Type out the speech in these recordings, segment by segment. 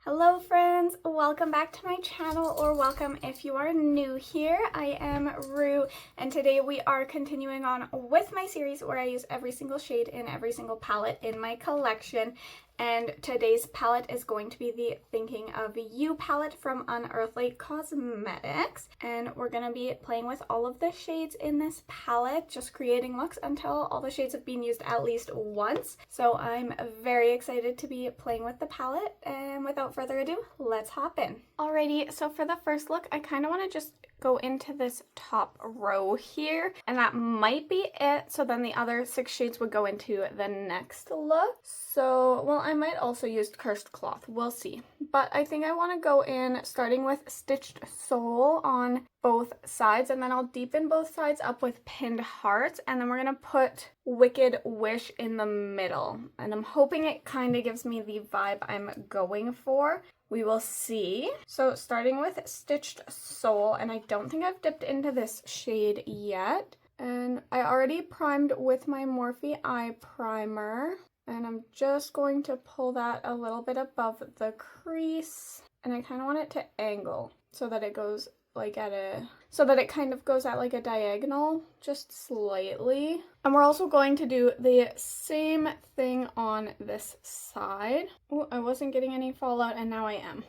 Hello friends, welcome back to my channel, or welcome if you are new here. I am Rue, and today we are continuing on with my series where I use every single shade in every single palette in my collection. And today's palette is going to be the Thinking of You palette from Unearthly Cosmetics. And we're going to be playing with all of the shades in this palette, just creating looks until all the shades have been used at least once. So I'm very excited to be playing with the palette, and without further ado, let's hop in. Alrighty, so for the first look, I kind of want to just go into this top row here, and that might be it. So then the other 6 shades would go into the next look. So, well, I might also use Cursed Cloth, we'll see. But I think I want to go in starting with Stitched Soul on both sides, and then I'll deepen both sides up with Pinned Hearts, and then we're going to put Wicked Wish in the middle. And I'm hoping it kind of gives me the vibe I'm going for. We will see. So starting with Stitched Soul, and I don't think I've dipped into this shade yet. And I already primed with my Morphe Eye Primer. And I'm just going to pull that a little bit above the crease. And I kind of want it to angle so that it goes like it kind of goes at like a diagonal, just slightly. And we're also going to do the same thing on this side. Oh, I wasn't getting any fallout, and now I am.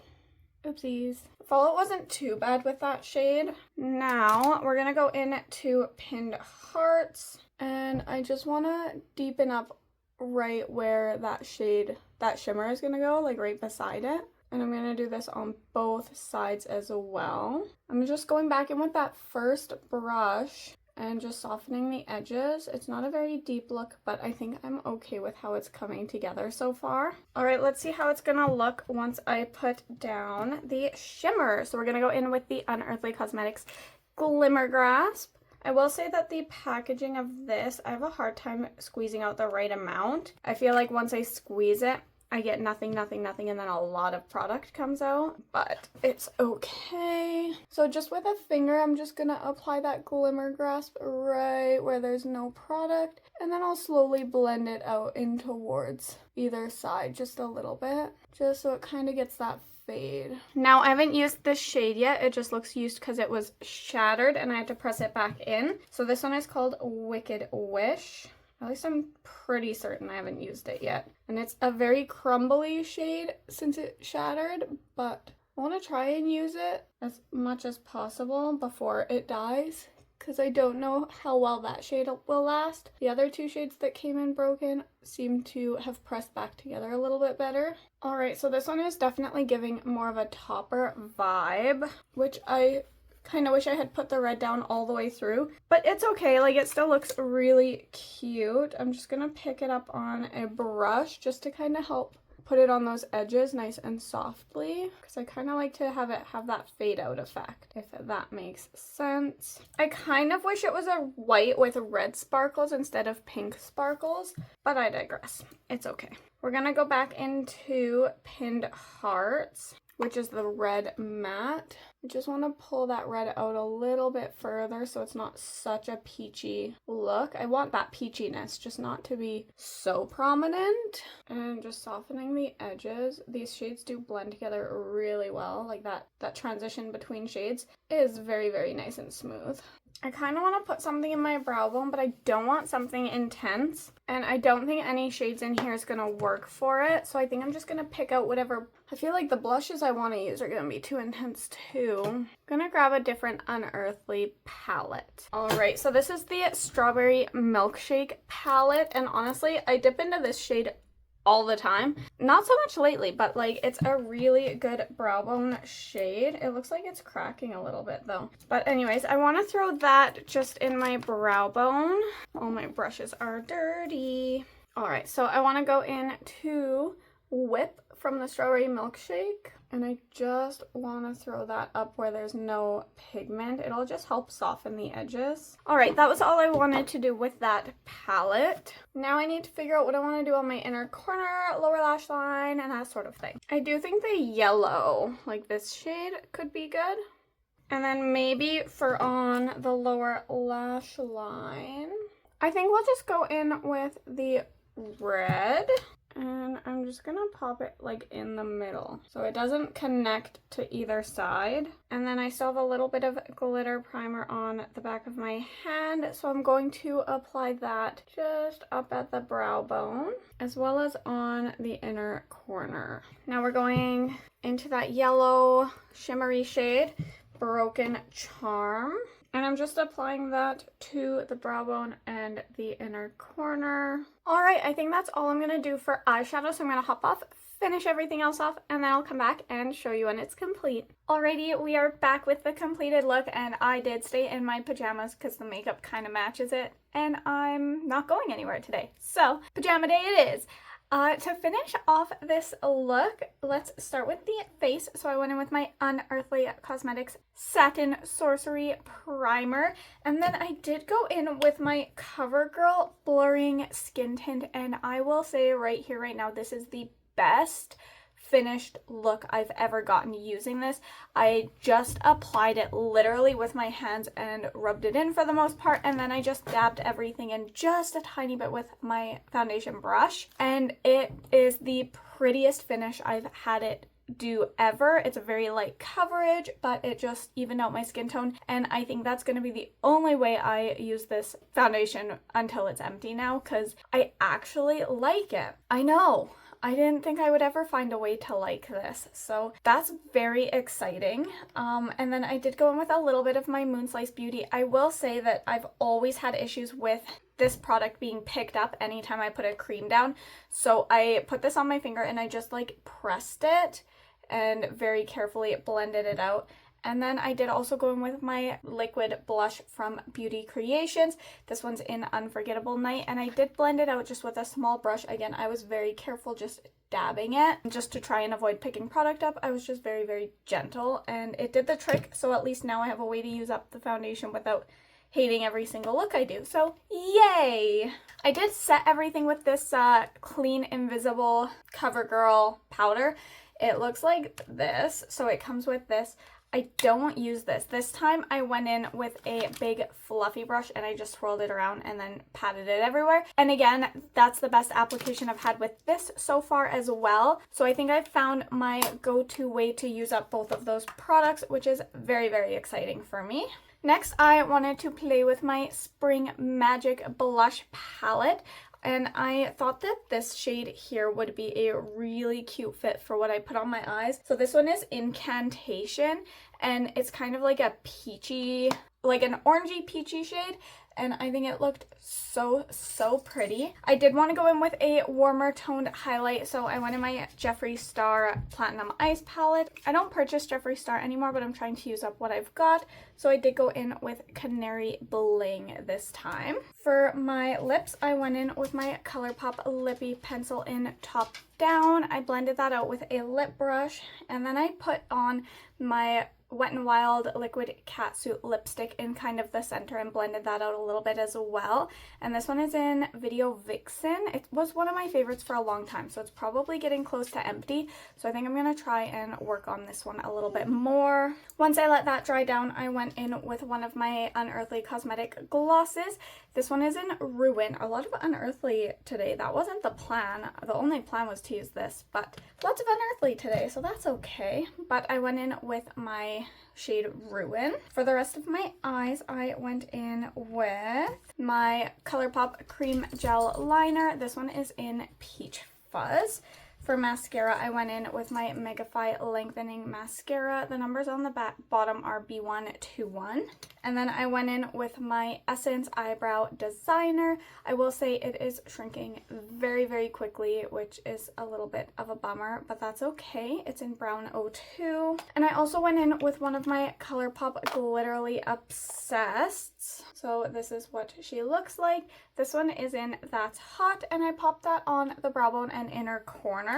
Oopsies. Fallout wasn't too bad with that shade. Now we're gonna go into Pinned Hearts, and I just want to deepen up right where that shimmer is gonna go, like right beside it. And I'm going to do this on both sides as well. I'm just going back in with that first brush and just softening the edges. It's not a very deep look, but I think I'm okay with how it's coming together so far. Alright, let's see how it's going to look once I put down the shimmer. So we're going to go in with the Unearthly Cosmetics Glimmer Grasp. I will say that the packaging of this, I have a hard time squeezing out the right amount. I feel like once I squeeze it, I get nothing, and then a lot of product comes out, but it's okay. So just with a finger, I'm just gonna apply that Glimmer Grasp right where there's no product, and then I'll slowly blend it out in towards either side just a little bit, just so it kind of gets that fade. Now, I haven't used this shade yet. It just looks used because it was shattered and I had to press it back in. So this one is called Wicked Wish. At least I'm pretty certain I haven't used it yet. And it's a very crumbly shade since it shattered, but I want to try and use it as much as possible before it dies, because I don't know how well that shade will last. The other 2 shades that came in broken seem to have pressed back together a little bit better. Alright, so this one is definitely giving more of a topper vibe, which I kind of wish I had put the red down all the way through, but it's okay. Like, it still looks really cute. I'm just gonna pick it up on a brush just to kind of help put it on those edges nice and softly, because I kind of like to have it have that fade out effect, if that makes sense. I kind of wish it was a white with red sparkles instead of pink sparkles, but I digress. It's okay. We're gonna go back into Pinned Hearts, which is the red matte. I just want to pull that red out a little bit further so it's not such a peachy look. I want that peachiness, just not to be so prominent. And just softening the edges. These shades do blend together really well. Like that transition between shades is very, very nice and smooth. I kind of want to put something in my brow bone, but I don't want something intense. And I don't think any shades in here is going to work for it. So I think I'm just going to pick out whatever. I feel like the blushes I want to use are going to be too intense too. I'm going to grab a different Unearthly palette. Alright, so this is the Strawberry Milkshake palette. And honestly, I dip into this shade all the time. Not so much lately, but like, it's a really good brow bone shade. It looks like it's cracking a little bit though. But anyways, I want to throw that just in my brow bone. All my brushes are dirty. Alright, so I want to go into Whip from the Strawberry Milkshake, and I just want to throw that up where there's no pigment. It'll just help soften the edges. Alright, that was all I wanted to do with that palette. Now I need to figure out what I want to do on my inner corner, lower lash line, and that sort of thing. I do think the yellow, like this shade, could be good. And then maybe for on the lower lash line, I think we'll just go in with the red And I'm just gonna pop it like in the middle so it doesn't connect to either side. And then I still have a little bit of glitter primer on the back of my hand, so I'm going to apply that just up at the brow bone as well as on the inner corner. Now we're going into that yellow shimmery shade, Broken Charm. And I'm just applying that to the brow bone and the inner corner. All right, I think that's all I'm gonna do for eyeshadow. So I'm gonna hop off, finish everything else off, and then I'll come back and show you when it's complete. Alrighty, we are back with the completed look, and I did stay in my pajamas because the makeup kind of matches it, and I'm not going anywhere today. So, pajama day it is. To finish off this look, let's start with the face. So I went in with my Unearthlycosmetics Satin Sorcery Primer. And then I did go in with my Covergirl Blurring Skin Tint. And I will say right here, right now, this is the best finished look I've ever gotten using this. I just applied it literally with my hands and rubbed it in for the most part, and then I just dabbed everything in just a tiny bit with my foundation brush, and it is the prettiest finish I've had it do ever. It's a very light coverage, but it just evened out my skin tone, and I think that's going to be the only way I use this foundation until it's empty now, because I actually like it. I know, I didn't think I would ever find a way to like this, so that's very exciting. And then I did go in with a little bit of my Moonslicebeauty. I will say that I've always had issues with this product being picked up anytime I put a cream down, so I put this on my finger and I just like pressed it and very carefully blended it out. And then I did also go in with my liquid blush from Beauty Creations. This one's in Unforgettable Night, and I did blend it out just with a small brush. Again, I was very careful just dabbing it just to try and avoid picking product up. I was just very, very gentle, and it did the trick. So at least now I have a way to use up the foundation without hating every single look I do. So yay! I did set everything with this Clean Invisible CoverGirl powder. It looks like this, so it comes with this. I don't use this. This time I went in with a big fluffy brush and I just swirled it around and then patted it everywhere. And again, that's the best application I've had with this so far as well. So I think I've found my go-to way to use up both of those products, which is very, very exciting for me. Next, I wanted to play with my Spring Magic blush palette. And I thought that this shade here would be a really cute fit for what I put on my eyes. So this one is Incantation, and it's kind of like a peachy, like an orangey peachy shade. And I think it looked so pretty. I did want to go in with a warmer toned highlight, so I went in my Jeffree Star Platinum Ice palette. I don't purchase Jeffree Star anymore, but I'm trying to use up what I've got. So I did go in with Canary Bling this time. For my lips, I went in with my Colourpop Lippy Pencil in Top Down. I blended that out with a lip brush, and then I put on my Wet n Wild Liquid Catsuit lipstick in kind of the center and blended that out a little bit as well. And this one is in Video Vixen. It was one of my favorites for a long time, so it's probably getting close to empty. So I think I'm going to try and work on this one a little bit more. Once I let that dry down, I went in with one of my Unearthly Cosmetic glosses. This one is in Ruin. A lot of Unearthly today. That wasn't the plan. The only plan was to use this, but lots of Unearthly today, so that's okay. But I went in with my shade Ruin. For the rest of my eyes, I went in with my Colourpop Cream Gel Liner. This one is in Peach Fuzz. For mascara, I went in with my Megafy Lengthening Mascara. The numbers on the bottom are B121. And then I went in with my Essence Eyebrow Designer. I will say it is shrinking very, very quickly, which is a little bit of a bummer, but that's okay. It's in Brown 02. And I also went in with one of my Colourpop Glitterly Obsessed. So this is what she looks like. This one is in That's Hot, and I popped that on the brow bone and inner corner.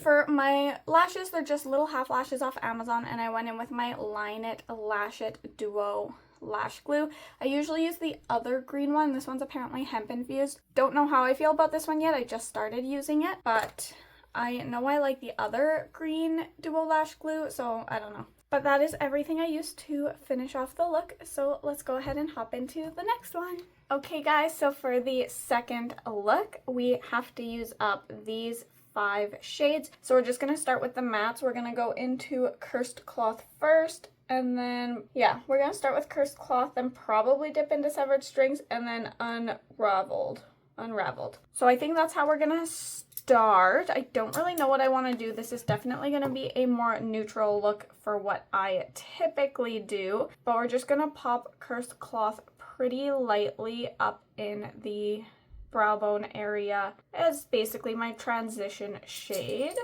For my lashes, they're just little half lashes off Amazon, and I went in with my Line It Lash It Duo lash glue. I usually use the other green one. This one's apparently hemp infused. Don't know how I feel about this one yet. I just started using it, but I know I like the other green duo lash glue, so I don't know. But that is everything I used to finish off the look, so let's go ahead and hop into the next one. Okay guys, so for the second look, we have to use up these 5 shades. So we're just going to start with the mattes. We're going to go into Cursed Cloth first. And then, yeah, we're going to start with Cursed Cloth, then probably dip into Severed Strings, and then Unraveled. So I think that's how we're going to start. I don't really know what I want to do. This is definitely going to be a more neutral look for what I typically do. But we're just going to pop Cursed Cloth pretty lightly up in the brow bone area as basically my transition shade.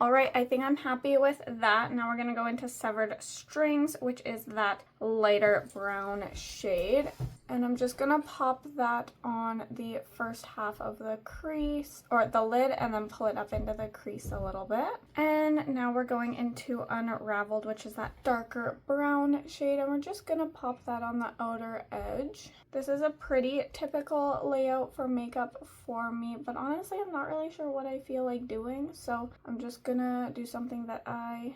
All right, I think I'm happy with that. Now we're gonna go into Severed Strings, which is that lighter brown shade. And I'm just gonna pop that on the first half of the crease, or the lid, and then pull it up into the crease a little bit. And now we're going into Unraveled, which is that darker brown shade, and we're just gonna pop that on the outer edge. This is a pretty typical layout for makeup for me, but honestly, I'm not really sure what I feel like doing, so I'm just gonna do something that I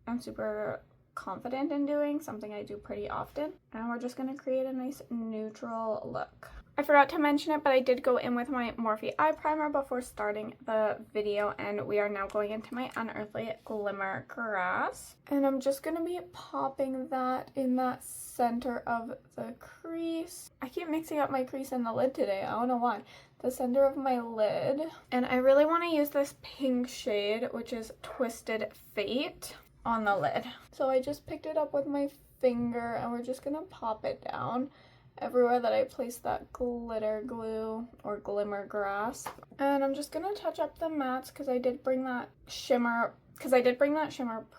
am super confident in doing, something I do pretty often, and we're just going to create a nice neutral look. I forgot to mention it, but I did go in with my Morphe eye primer before starting the video, and we are now going into my Unearthly Glimmer Grass, and I'm just going to be popping that in that center of the crease. I keep mixing up my crease and the lid today, I don't know why. The center of my lid, and I really want to use this pink shade, which is Twisted Fate, on the lid. So I just picked it up with my finger, and we're just gonna pop it down everywhere that I placed that glitter glue or glimmer grass. And I'm just gonna touch up the mattes because I did bring that shimmer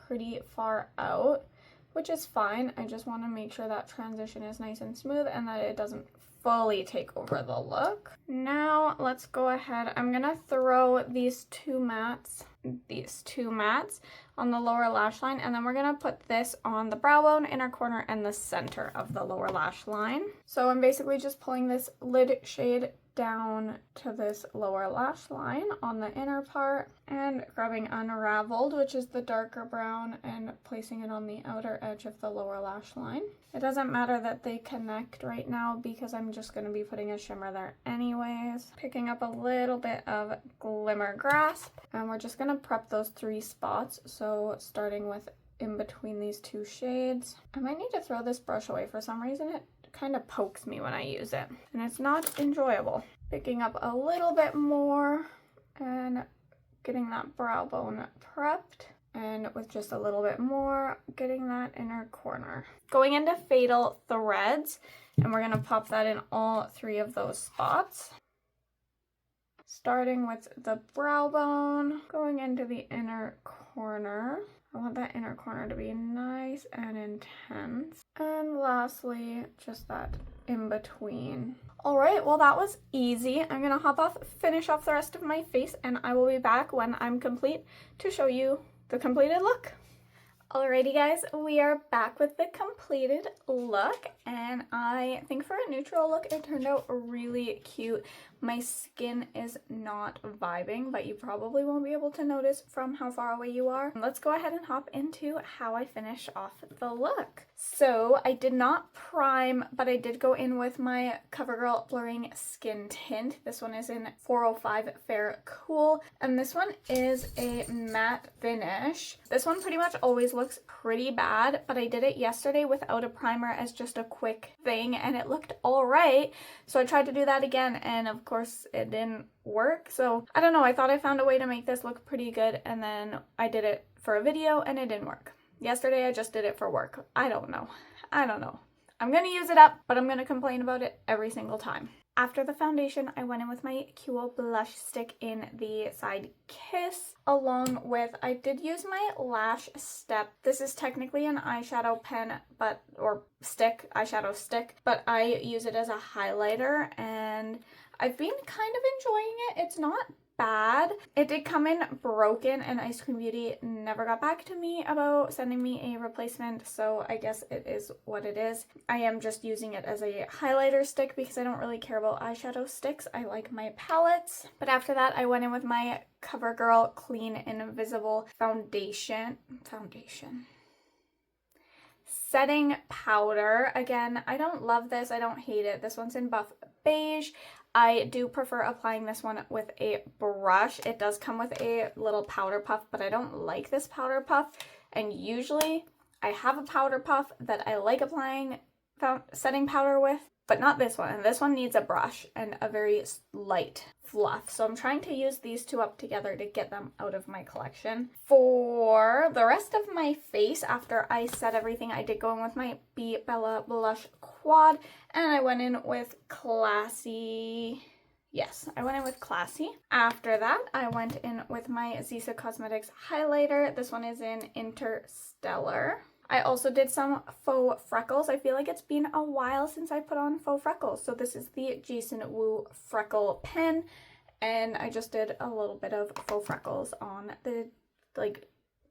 pretty far out, which is fine. I just want to make sure that transition is nice and smooth and that it doesn't fully take over the look. Now let's go ahead. I'm gonna throw these two mattes on the lower lash line, and then we're gonna put this on the brow bone, inner corner, and the center of the lower lash line. So I'm basically just pulling this lid shade down to this lower lash line on the inner part and grabbing Unraveled, which is the darker brown, and placing it on the outer edge of the lower lash line. It doesn't matter that they connect right now because I'm just going to be putting a shimmer there anyways. Picking up a little bit of Glimmer Grasp, and we're just going to prep those 3 spots. So starting with in between these 2 shades. I might need to throw this brush away. For some reason it kind of pokes me when I use it, and it's not enjoyable. Picking up a little bit more and getting that brow bone prepped, and with just a little bit more, getting that inner corner. Going into Fatal Threads, and we're gonna pop that in all 3 of those spots. Starting with the brow bone, going into the inner corner. I want that inner corner to be nice and intense. And lastly, just that in between. All right, well that was easy. I'm gonna finish off the rest of my face, and I will be back when I'm complete to show you the completed look. Alrighty guys, we are back with the completed look, and I think for a neutral look it turned out really cute. My skin is not vibing, but you probably won't be able to notice from how far away you are. Let's go ahead and hop into how I finish off the look. So I did not prime, but I did go in with my Covergirl Blurring Skin Tint. This one is in 405 Fair Cool, and this one is a matte finish. This one pretty much always looks pretty bad, but I did it yesterday without a primer as just a quick thing, and it looked alright. So I tried to do that again, and of course it didn't work. So I don't know, I thought I found a way to make this look pretty good, and then I did it for a video and it didn't work. Yesterday I just did it for work. I don't know. I'm gonna use it up, but I'm gonna complain about it every single time. After the foundation, I went in with my Kewell blush stick in the side Kiss, along with, I did use my Lash Step. This is technically an eyeshadow pen, eyeshadow stick, but I use it as a highlighter, and I've been kind of enjoying it. It's not bad. It did come in broken, and Eyescream Beauty never got back to me about sending me a replacement, so I guess it is what it is. I am just using it as a highlighter stick because I don't really care about eyeshadow sticks. I like my palettes. But after that, I went in with my CoverGirl Clean Invisible Foundation setting powder. Again, I don't love this. I don't hate it. This one's in Buff Beige. I do prefer applying this one with a brush. It does come with a little powder puff, but I don't like this powder puff. And usually I have a powder puff that I like applying setting powder with, but not this one. And this one needs a brush and a very light fluff. So I'm trying to use these two up together to get them out of my collection. For the rest of my face, after I set everything, I did go in with my Be Bella Blush Quad, and I went in with Classy. Yes, I went in with Classy. After that, I went in with my Zisa Cosmetics highlighter. This one is in Interstellar. I also did some faux freckles. I feel like it's been a while since I put on faux freckles. So this is the Jason Wu Freckle Pen, and I just did a little bit of faux freckles on the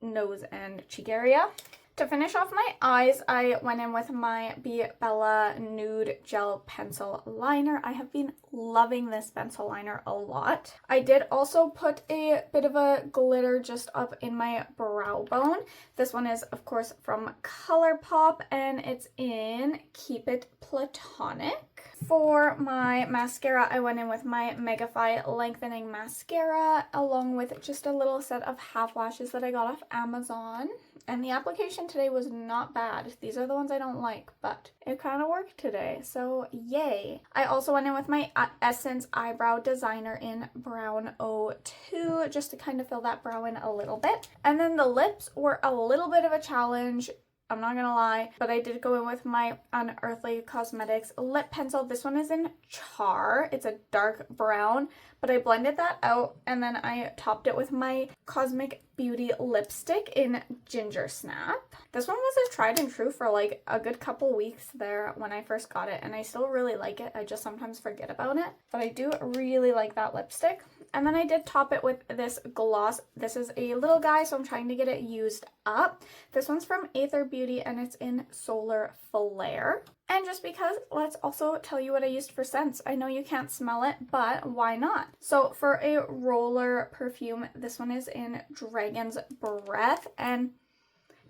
nose and cheek area. To finish off my eyes, I went in with my Be Bella Nude Gel Pencil Liner. I have been loving this pencil liner a lot. I did also put a bit of a glitter just up in my brow bone. This one is, of course, from Colourpop, and it's in Keep It Platonic. For my mascara, I went in with my Megafy Lengthening Mascara, along with just a little set of half lashes that I got off Amazon. And the application today was not bad. These are the ones I don't like, but it kind of worked today, so yay. I also went in with my Essence Eyebrow Designer in Brown 02, just to kind of fill that brow in a little bit. And then the lips were a little bit of a challenge, I'm not gonna lie, but I did go in with my Unearthlycosmetics lip pencil. This one is in Char. It's a dark brown, but I blended that out and then I topped it with my Cosmic Beauty lipstick in Ginger Snap. This one was a tried and true for like a good couple weeks there when I first got it, and I still really like it. I just sometimes forget about it, but I do really like that lipstick. And then I did top it with this gloss. This is a little guy, so I'm trying to get it used up. This one's from Aether Beauty, and it's in Solar Flare. And just because, let's also tell you what I used for scents. I know you can't smell it, but why not? So for a roller perfume, this one is in Dragon's Breath, and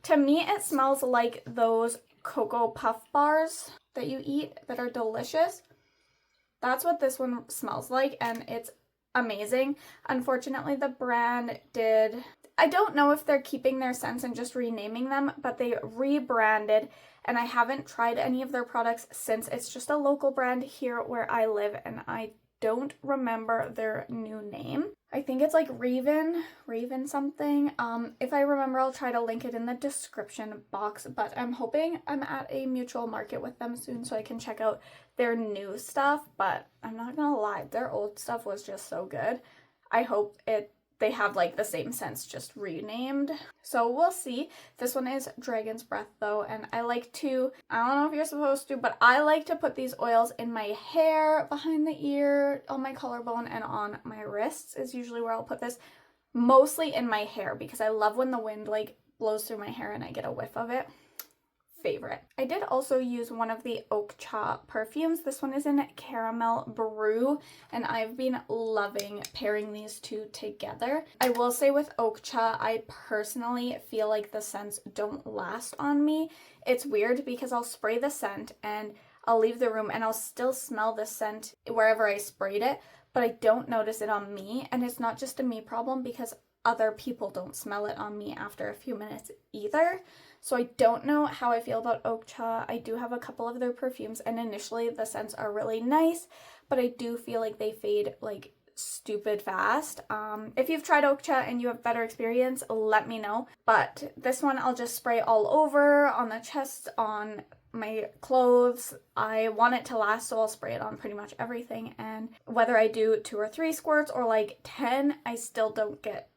to me it smells like those Cocoa Puff bars that you eat that are delicious. That's what this one smells like, and it's amazing. Unfortunately, the brand I don't know if they're keeping their scents and just renaming them, but they rebranded, and I haven't tried any of their products since. It's just a local brand here where I live, and I don't remember their new name. I think it's like Raven something. If I remember, I'll try to link it in the description box, but I'm hoping I'm at a mutual market with them soon so I can check out their new stuff. But I'm not gonna lie, their old stuff was just so good. I hope they have like the same scents, just renamed. So we'll see. This one is Dragon's Breath though, and I like to, I don't know if you're supposed to, but I like to put these oils in my hair, behind the ear, on my collarbone, and on my wrists is usually where I'll put this. Mostly in my hair, because I love when the wind like blows through my hair and I get a whiff of it. Favorite. I did also use one of the Oak Cha perfumes. This one is in Caramel Brew, and I've been loving pairing these two together. I will say with Oak Cha, I personally feel like the scents don't last on me. It's weird because I'll spray the scent and I'll leave the room and I'll still smell the scent wherever I sprayed it, but I don't notice it on me. And it's not just a me problem, because other people don't smell it on me after a few minutes either. So I don't know how I feel about Oak Cha. I do have a couple of their perfumes, and initially the scents are really nice, but I do feel like they fade like stupid fast. If you've tried Oak Cha and you have better experience, let me know. But this one I'll just spray all over, on the chest, on my clothes. I want it to last, so I'll spray it on pretty much everything. And whether I do 2 or 3 squirts or like 10, I still don't get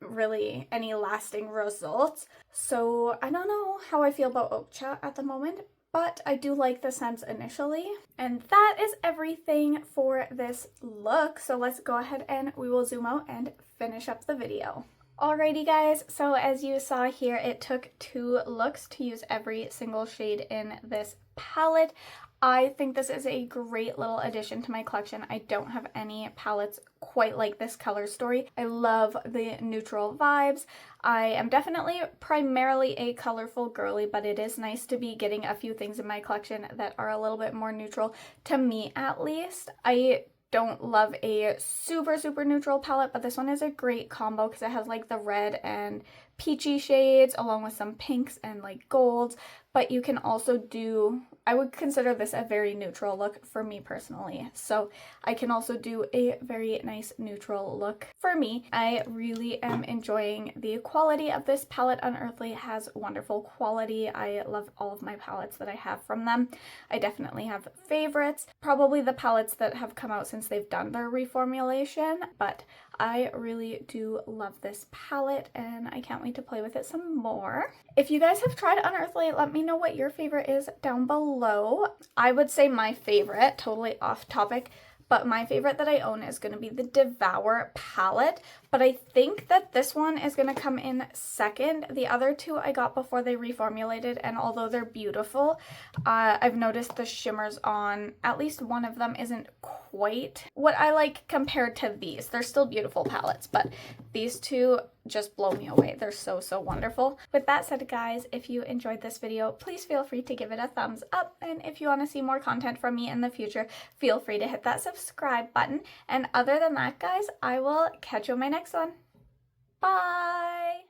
really any lasting results. So I don't know how I feel about Oak Cha at the moment, but I do like the scents initially. And that is everything for this look. So let's go ahead and we will zoom out and finish up the video. Alrighty guys, so as you saw here, it took 2 looks to use every single shade in this palette. I think this is a great little addition to my collection. I don't have any palettes quite like this color story. I love the neutral vibes. I am definitely primarily a colorful girly, but it is nice to be getting a few things in my collection that are a little bit more neutral, to me at least. I don't love a super neutral palette, but this one is a great combo because it has like the red and peachy shades along with some pinks and like golds, but you can also do, I would consider this a very neutral look for me personally, so I can also do a very nice neutral look for me. I really am enjoying the quality of this palette. Unearthly has wonderful quality. I love all of my palettes that I have from them. I definitely have favorites, probably the palettes that have come out since they've done their reformulation, but I really do love this palette and I can't wait to play with it some more. If you guys have tried Unearthly, let me know what your favorite is down below. I would say my favorite, totally off topic, but my favorite that I own is going to be the Devour palette, but I think that this one is going to come in second. The other two I got before they reformulated, and although they're beautiful, I've noticed the shimmers on at least one of them isn't quite what I like compared to these. They're still beautiful palettes, but these two just blow me away. They're so wonderful. With that said, guys, if you enjoyed this video, please feel free to give it a thumbs up, and if you want to see more content from me in the future, feel free to hit that subscribe button. And other than that, guys, I will catch you on my next one. Bye!